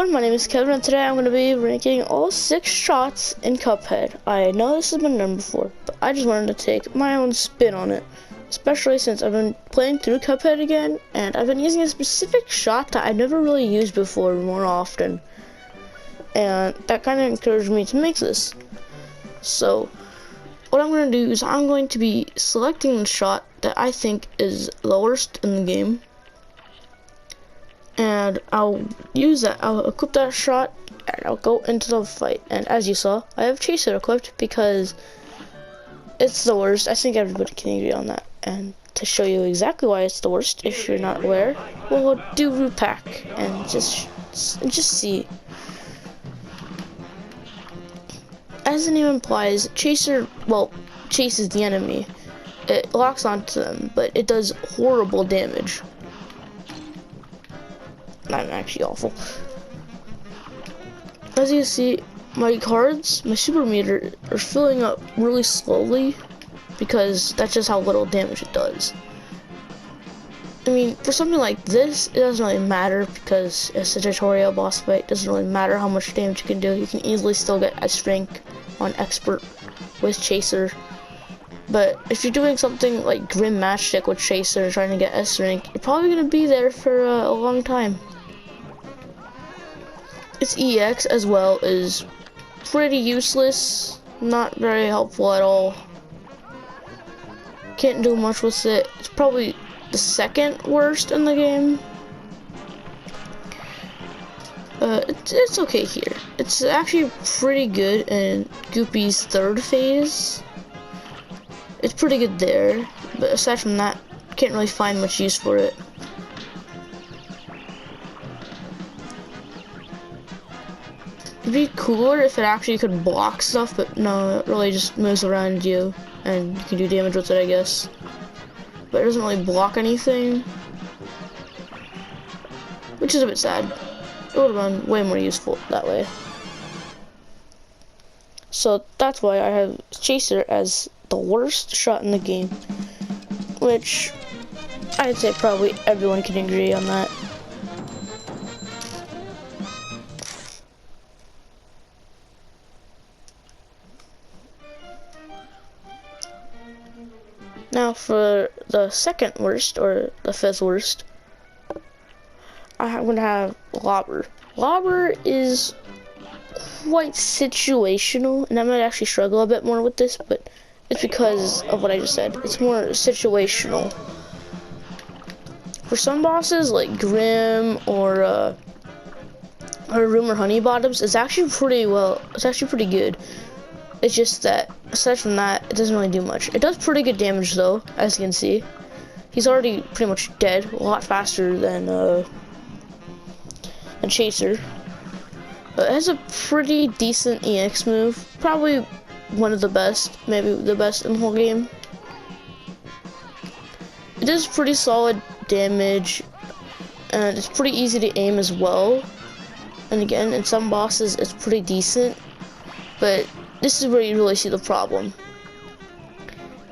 everyone, my name is Kevin and today I'm going to be ranking all 6 shots in Cuphead. I know this has been done before, but I just wanted to take my own spin on it. Especially since I've been playing through Cuphead again, and I've been using a specific shot that I never really used before more often. And that kind of encouraged me to make this. So, what I'm going to do is I'm going to be selecting the shot that I think is the worst in the game. And I'll use that, I'll equip that shot, and I'll go into the fight. And as you saw, I have Chaser equipped because it's the worst. I think everybody can agree on that. And to show you exactly why it's the worst, if you're not aware, we'll do root pack and just see. As the name implies, Chaser, well, chases the enemy. It locks onto them, but it does horrible damage. I'm actually awful. As you see, my cards, my super meter, are filling up really slowly because that's just how little damage it does. I mean, for something like this, it doesn't really matter because it's a tutorial boss fight. It doesn't really matter how much damage you can do. You can easily still get S rank on expert with Chaser. But if you're doing something like Grim Matchstick with Chaser and trying to get S rank, you're probably going to be there for a long time. Its EX as well is pretty useless, not very helpful at all. Can't do much with it. It's probably the second worst in the game. It's okay here. It's actually pretty good in Goopy's third phase. It's pretty good there, but aside from that, can't really find much use for it. It'd be cooler if it actually could block stuff, but no, it really just moves around you, and you can do damage with it, I guess. But it doesn't really block anything, which is a bit sad. It would have been way more useful that way. So that's why I have Chaser as the worst shot in the game, which I'd say probably everyone can agree on that. Now for the second worst, or the fifth worst, I'm going to have Lobber. Lobber is quite situational, and I might actually struggle a bit more with this, but it's because of what I just said. It's more situational. For some bosses, like Grim or Room or Honey Bottoms, it's actually pretty good. It's just that, aside from that, it doesn't really do much. It does pretty good damage though, as you can see. He's already pretty much dead, a lot faster than Chaser. But it has a pretty decent EX move, probably one of the best, maybe the best in the whole game. It does pretty solid damage, and it's pretty easy to aim as well. And again, in some bosses, it's pretty decent, but this is where you really see the problem.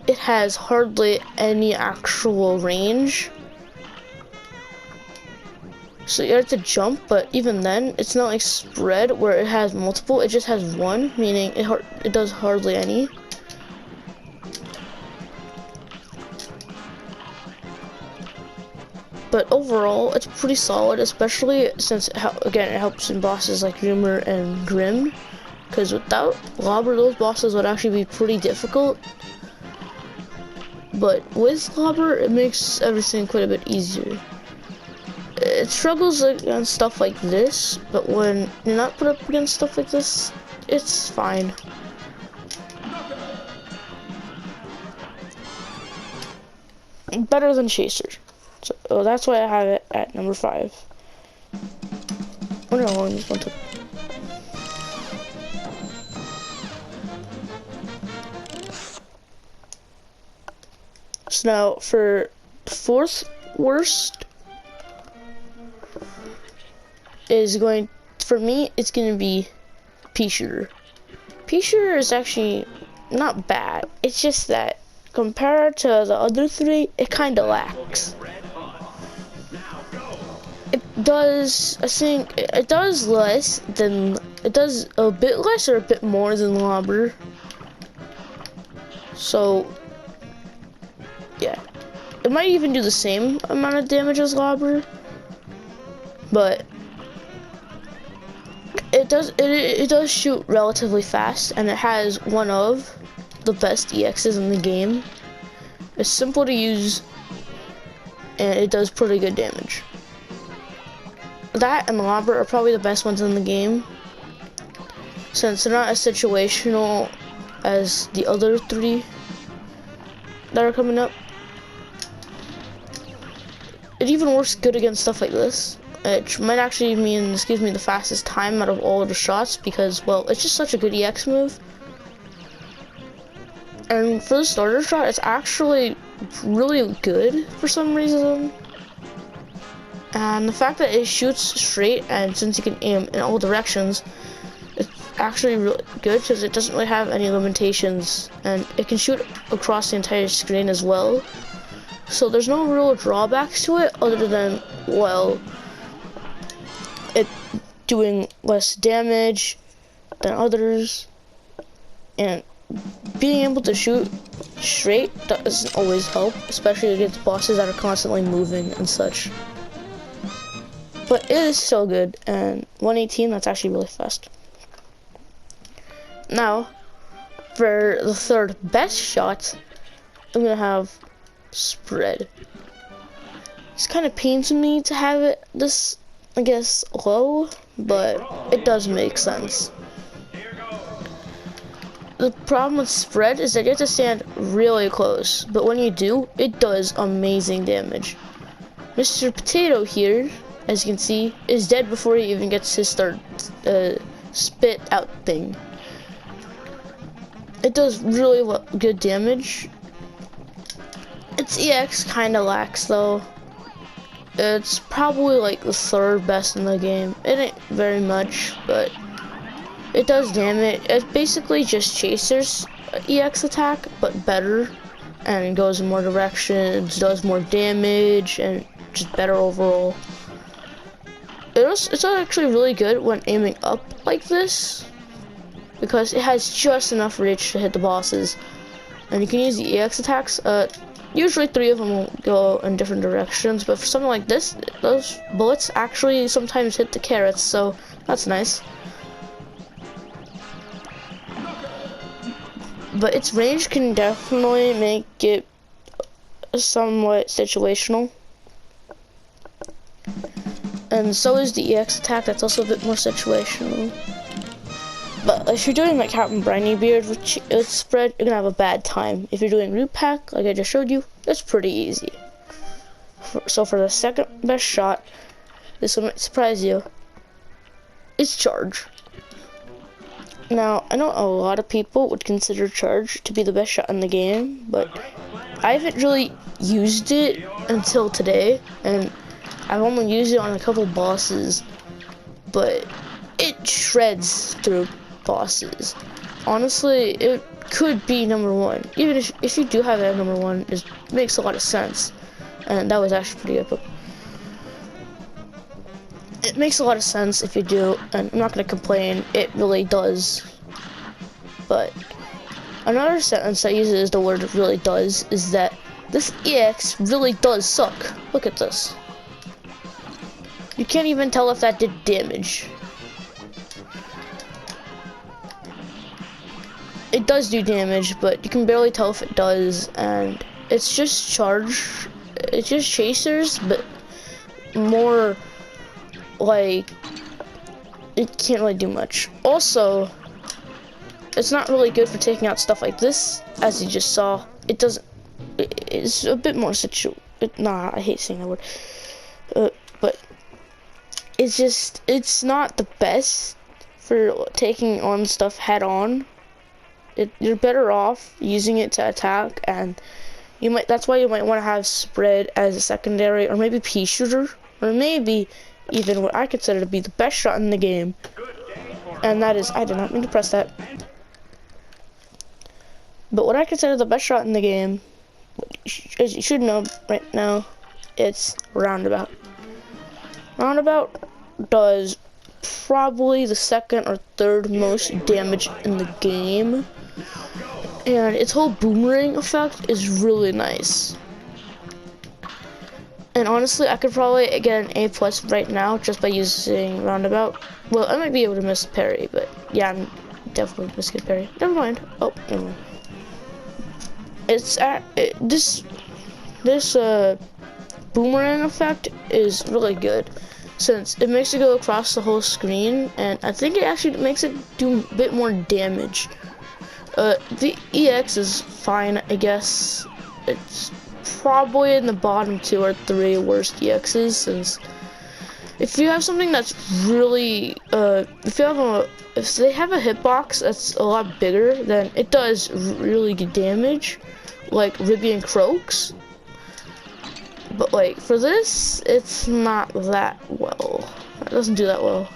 It has hardly any actual range. So you have to jump, but even then, it's not like spread where it has multiple, it just has one, meaning it does hardly any. But overall, it's pretty solid, especially since, again, it helps in bosses like Rumor and Grim. Because without Lobber, those bosses would actually be pretty difficult. But with Lobber, it makes everything quite a bit easier. It struggles against stuff like this, but when you're not put up against stuff like this, it's fine. Better than Chaser. So that's why I have it at number 5. I wonder how long this one took. So now for fourth worst is going, for me, it's going to be Pea Sugar. Pea Sugar is actually not bad. It's just that compared to the other 3, it kind of lacks. It does, I think, it does less than, it does a bit less or a bit more than Lobber. So, yeah. It might even do the same amount of damage as Lobber, but it does shoot relatively fast, and it has one of the best EXs in the game. It's simple to use, and it does pretty good damage. That and Lobber are probably the best ones in the game, since they're not as situational as the other three that are coming up. It even works good against stuff like this, which might actually mean this gives me the fastest time out of all of the shots, because, well, it's just such a good EX move. And for the starter shot, it's actually really good for some reason. And the fact that it shoots straight, and since you can aim in all directions, it's actually really good because it doesn't really have any limitations, and it can shoot across the entire screen as well. So there's no real drawbacks to it other than, well, it doing less damage than others, and being able to shoot straight doesn't always help, especially against bosses that are constantly moving and such. But it is so good, and 118, that's actually really fast. Now, for the third best shot, I'm gonna have spread. It's kind of pains me to have it this, I guess, low, but it does make sense. The problem with spread is that you have to stand really close, but when you do, it does amazing damage. Mr. Potato here, as you can see, is dead before he even gets his start spit out thing. It does really good damage. Its EX kind of lacks though. It's probably like the third best in the game. It ain't very much, but it does damage. It's basically just Chaser's EX attack, but better, and goes in more directions, does more damage, and just better overall. It's actually really good when aiming up like this, because it has just enough reach to hit the bosses, and you can use the EX attacks. Usually 3 of them will go in different directions, but for something like this, those bullets actually sometimes hit the carrots, so that's nice. But its range can definitely make it somewhat situational. And so is the EX attack, that's also a bit more situational. But if you're doing like Captain Briny Beard with spread, you're gonna have a bad time. If you're doing Root Pack, like I just showed you, it's pretty easy. So for the second best shot, this one might surprise you, it's Charge. Now, I know a lot of people would consider Charge to be the best shot in the game, but I haven't really used it until today, and I've only used it on a couple bosses, but it shreds through bosses. Honestly, it could be #1. Even if you do have it at #1, it makes a lot of sense, and that was actually pretty epic. It makes a lot of sense if you do, and I'm not gonna complain, it really does. But another sentence that uses the word really does is that this EX really does suck. Look at this. You can't even tell if that did damage. It does do damage, but you can barely tell if it does, and it's just Charge. It's just Chasers, but more like it can't really do much. Also, it's not really good for taking out stuff like this, as you just saw. It doesn't. It's a bit more nah, I hate saying that word. But it's not the best for taking on stuff head on. You're better off using it to attack, and that's why you might want to have spread as a secondary, or maybe Pea Sugar, or maybe even what I consider to be the best shot in the game, and that is, I did not mean to press that, but what I consider the best shot in the game, as you should know right now, it's Roundabout. Roundabout does probably the second or third most damage in the game, and its whole boomerang effect is really nice. And honestly, I could probably get an A+ right now just by using Roundabout. Well, I might be able to miss parry, but yeah, I'm definitely missing parry. Never mind. Oh, never mind. It's this boomerang effect is really good, since it makes it go across the whole screen, and I think it actually makes it do a bit more damage. The EX is fine, I guess. It's probably in the bottom 2 or 3 worst EXs, since if you have something that's really, if they have a hitbox that's a lot bigger, then it does really good damage, like Ribby and Croaks. But like for this, it's not that well. It doesn't do that well.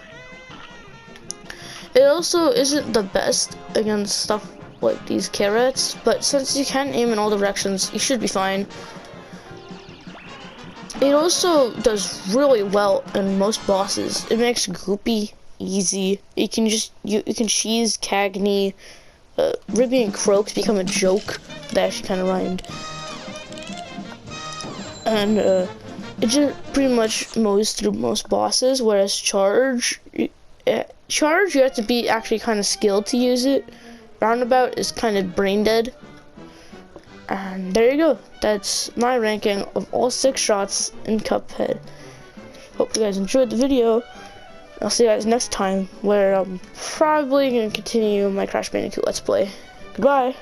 It also isn't the best against stuff like these carrots, but since you can aim in all directions, you should be fine. It also does really well in most bosses. It makes groupie easy. You can cheese Cagney, Ribby and Croaks become a joke. That actually kind of rhymed. And it just pretty much mows through most bosses, whereas Charge you have to be actually kind of skilled to use it. Roundabout is kind of brain dead. And there you go. That's my ranking of all 6 shots in Cuphead. Hope you guys enjoyed the video. I'll see you guys next time, where I'm probably going to continue my Crash Bandicoot Let's Play. Goodbye.